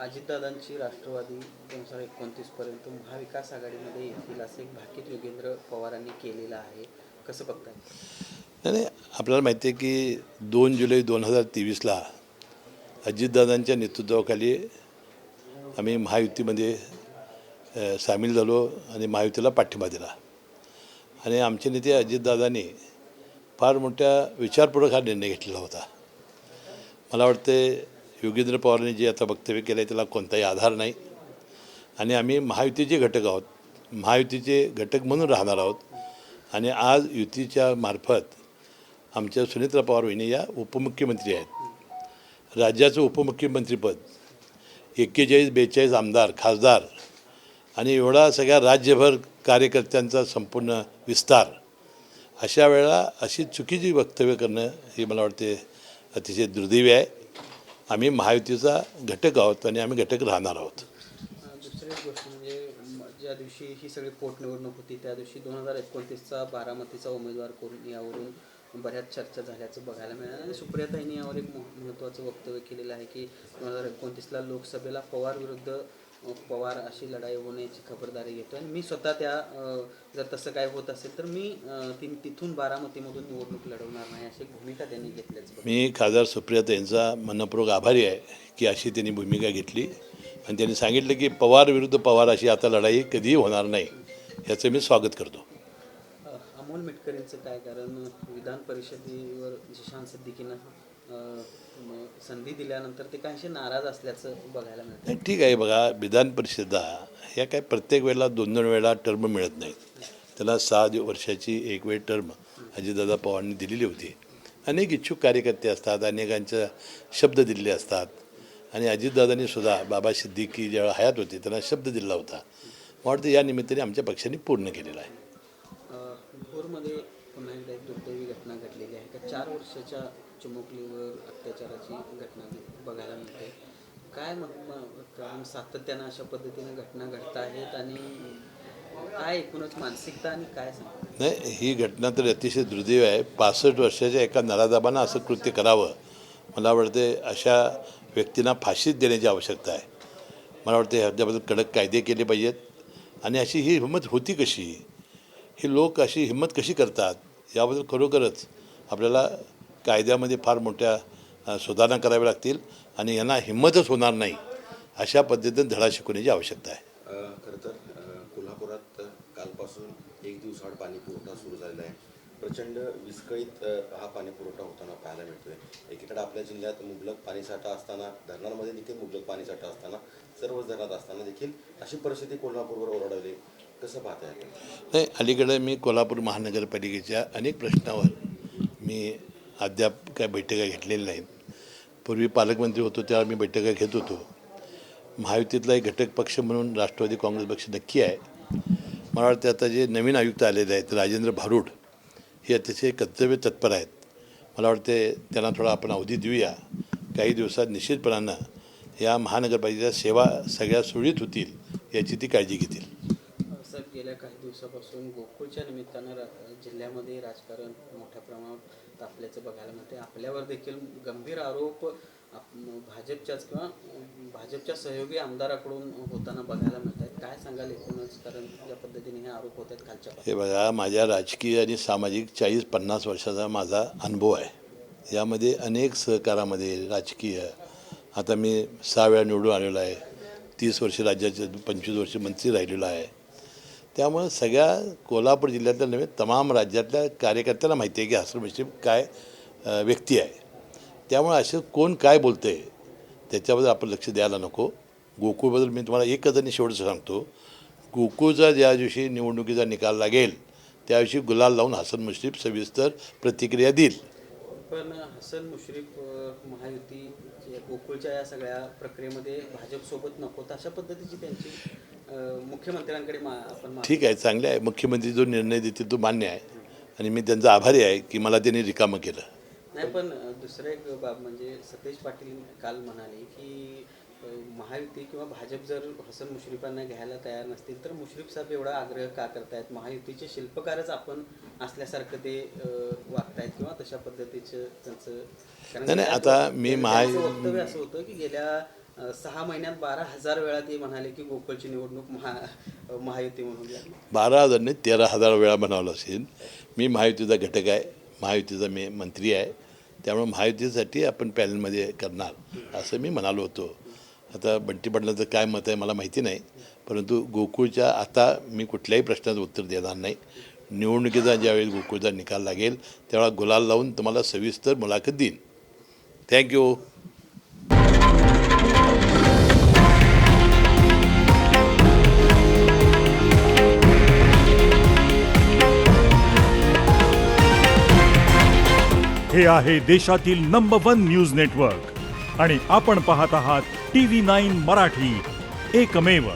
अजितदादांची राष्ट्रवादी 2029 पर्यंत महाविकास आघाडीमध्ये येतील असं एक भाकीत योगेंद्र पवारांनी केलेलं आहे. कसं बघताय? नाही नाही, आपल्याला माहिती आहे की 2 जुलै 2023ला अजितदादांच्या नेतृत्वाखाली आम्ही महायुतीमध्ये सामील झालो आणि महायुतीला पाठिंबा दिला. आणि आमचे नेते अजितदादांनी फार मोठ्या विचारपूर्वक हा निर्णय घेतलेला होता. मला वाटते योगेंद्र पवारांनी जे आता वक्तव्य केलं आहे त्याला कोणताही आधार नाही. आणि आम्ही महायुतीचे घटक आहोत, महायुतीचे घटक म्हणून राहणार आहोत. आणि आज युतीच्या मार्फत आमच्या सुनेत्रा पवार वहिनी या उपमुख्यमंत्री आहेत. राज्याचं उपमुख्यमंत्रीपद 41-42 आमदार खासदार आणि एवढा सगळ्या राज्यभर कार्यकर्त्यांचा संपूर्ण विस्तार, अशा वेळेला अशी चुकीची वक्तव्य करणं हे मला वाटते अतिशय दुर्दैवी आहे. आम्ही महायुतीचा घटक आहोत आणि आम्ही घटक राहणार आहोत. दुसरी एक गोष्ट म्हणजे ज्या दिवशी ही सगळी पोटनिवडणूक होती त्या दिवशी 2029चा बारामतीचा उमेदवार करून यावरून बऱ्याच चर्चा झाल्याचं बघायला मिळालं. आणि सुप्रियाताईंनी यावर एक महत्त्वाचं वक्तव्य केलेलं आहे की 2029ला लोकसभेला पवार विरुद्ध पवार अशी लढाई होण्याची खबरदारी घेतो. आणि मी स्वतः जर तसं काय होत असेल तर मी तिथून बारामतीमधून निवडणूक लढवणार नाही अशी भूमिका त्यांनी घेतल्याचं. मी खासदार सुप्रियाताईंचा मनपूर्वक आभारी आहे की अशी त्यांनी भूमिका घेतली आणि त्यांनी सांगितलं की पवार विरुद्ध पवार अशी आता लढाई कधीही होणार नाही, याचं मी स्वागत करतो. अमोल मिटकरींचं काय? कारण विधान परिषदेवर जिशान सिद्दीकीनं संधी दिल्यानंतर ते काहीशी नाराज असल्याचं बघायला मिळतं. ठीक आहे, बघा, विधान परिषदा ह्या काय प्रत्येक वेळेला 2-2 वेळा टर्म मिळत नाहीत. त्याला 6 वर्षाची एक वेळ टर्म अजितदादा पवारांनी दिलेली होती. अनेक इच्छुक कार्यकर्ते असतात, अनेकांच्या शब्द दिलेले असतात. आणि अजितदादांनी सुद्धा बाबा सिद्दीकी ज्यावेळेला हयात होते त्यांना शब्द दिला होता. मला वाटतं या निमित्ताने आमच्या पक्षाने पूर्ण केलेला आहे. भोरमध्ये पुन्हा एकदा एक दुर्दैवी घटना घडलेली आहे का 4 वर्षाच्या चिमुकलीवर अत्याचाराची घटना बघायला मिळते. काय कारण सातत्यानं अशा पद्धतीनं घटना घडत आहेत आणि काय एकूणच मानसिकता आणि काय सांग? नाही, ही घटना तर अतिशय दुर्दैवी आहे. 65 वर्षाच्या एका नराधमानं असं कृत्य करावं, मला वाटते अशा व्यक्तींना फाशीच देण्याची आवश्यकता आहे. मला वाटते ह्याच्याबद्दल कडक कायदे केले पाहिजेत. आणि अशी ही हिंमत होती कशी, ही लोक अशी हिंमत कशी करतात, याबद्दल खरोखरच आपल्याला कायद्यामध्ये फार मोठ्या सुधारणा कराव्या लागतील आणि यांना हिंमतच होणार नाही अशा पद्धतीने धडा शिकवण्याची आवश्यकता आहे. खरं तर कोल्हापुरात कालपासून 1 दिवसाआड पाणी पुरवठा सुरू झालेला आहे. प्रचंड विस्कळीत हा पाणी पुरवठा होताना पाहायला मिळतोय. एकीकडे आपल्या जिल्ह्यात मुबलक पाणीसाठा असताना, धरणांमध्ये देखील मुबलक पाणीसाठा असताना, सर्वच धरणात असताना देखील अशी परिस्थिती कोल्हापूरवर ओरडवली. कसं पाहताय आपण? नाही, अलीकडे मी कोल्हापूर महानगरपालिकेच्या अनेक प्रश्नावर मी अद्याप काय बैठका घेतलेल्या नाहीत. पूर्वी पालकमंत्री होतो तेव्हा मी बैठका घेत होतो. महायुतीतला एक घटक पक्ष म्हणून राष्ट्रवादी काँग्रेस पक्ष नक्की आहे. मला वाटतं आता जे नवीन आयुक्त आलेले आहेत राजेंद्र भारूड, हे अतिशय कर्तव्य तत्पर आहेत. मला वाटते त्यांना थोडा आपण अवधी देऊया. काही दिवसात निश्चितपणानं या महानगरपालिकेच्या सेवा सगळ्या सुरळीत होतील याची ती काळजी घेतील. सर, गेल्या काही दिवसापासून गोकुळच्या निमित्तानं जिल्ह्यामध्ये राजकारण मोठ्या प्रमाणात तापल्याचं बघायला मिळते. आपल्यावर देखील गंभीर आरोप भाजपच्याच किंवा भाजपच्या सहयोगी आमदाराकडून होताना बघायला मिळत आहेत. काय सांगाल एकूणच, कारण ज्या पद्धतीने हे आरोप होत आहेत खालच्या? हे बघा, माझ्या राजकीय आणि सामाजिक 40-50 वर्षाचा माझा अनुभव आहे. यामध्ये अनेक सहकारामध्ये राजकीय, आता मी 6 वेळा निवडून आलेलो आहे. 30 वर्ष राज्याचे, 25 वर्ष मंत्री राहिलेलो आहे. त्यामुळे सगळ्या कोल्हापूर जिल्ह्यातल्या नव्हे तमाम राज्यातल्या कार्यकर्त्यांना माहिती आहे की हसन मुश्रीफ काय व्यक्ती आहे. त्यामुळे असं कोण काय बोलतं आहे त्याच्याबद्दल आपण लक्ष द्यायला नको. गोकुळबद्दल मी तुम्हाला एकच आणि शेवटचं सांगतो, गोकुळचा ज्या दिवशी निवडणुकीचा निकाल लागेल त्या दिवशी गुलाल लावून हसन मुश्रीफ सविस्तर प्रतिक्रिया देईल. पण हसन मुश्रीफ महायुती गोकुळच्या या सगळ्या प्रक्रियेमध्ये भाजपसोबत नको अशा पद्धतीची त्यांची मुख्यमंत्र्यांकडे आपण ठीक आहे, चांगले आहे. मुख्यमंत्री जो निर्णय देतील तो मान्य आहे आणि मी त्यांचा आभारी आहे की मला त्यांनी रिकामं केलं. नाही, पण दुसरं एक बाब म्हणजे सतेज पाटील काल म्हणाले की महायुती किंवा भाजप जर हसन मुश्रीफांना घ्यायला तयार नसतील तर मुश्रीफ साहेब एवढा आग्रह का करतायत? महायुतीचे शिल्पकारच आपण असल्यासारखं ते वागतायत किंवा तशा पद्धतीचं त्यांचं. नाही, आता मी वक्तव्य असं होतं की गेल्या 6 महिन्यात 12,000 वेळा ते म्हणाले की गोकुळची निवडणूक महायुती म्हणून लागली. 12,000 नाही 13,000 वेळा म्हणावलं असेल. मी महायुतीचा घटक आहे, महायुतीचा मी मंत्री आहे, त्यामुळे महायुतीसाठी आपण पॅनलमध्ये करणार असं मी म्हणालो होतो. आता बंटी पाटलांचं काय मत आहे मला माहिती नाही, परंतु गोकुळच्या आता मी कुठल्याही प्रश्नाचं उत्तर देणार नाही. निवडणुकीचा ज्यावेळी गोकुळचा निकाल लागेल त्यावेळेला गुलाल लावून तुम्हाला सविस्तर मुलाखत देईन. थँक्यू. हे आहे देशातील नंबर 1 न्यूज नेटवर्क आणि आपण पाहत आहात TV9 मराठी, एकमेव.